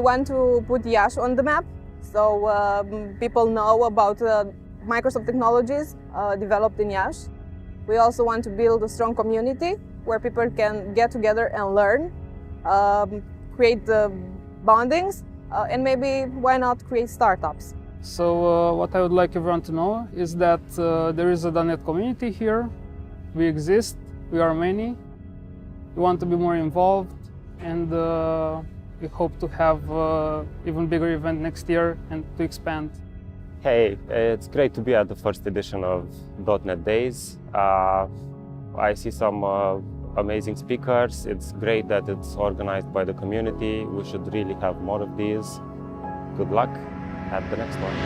we want to put Iasi on the map, so people know about Microsoft technologies developed in Iasi. We also want to build a strong community where people can get together and learn, create bondings, and maybe why not create startups. So what I would like everyone to know is that there is a .NET community here. We exist, we are many. We want to be more involved, and we hope to have even bigger event next year and to expand. Hey, it's great to be at the first edition of .NET Days. I see some amazing speakers. It's great that it's organized by the community. We should really have more of these. Good luck at the next one.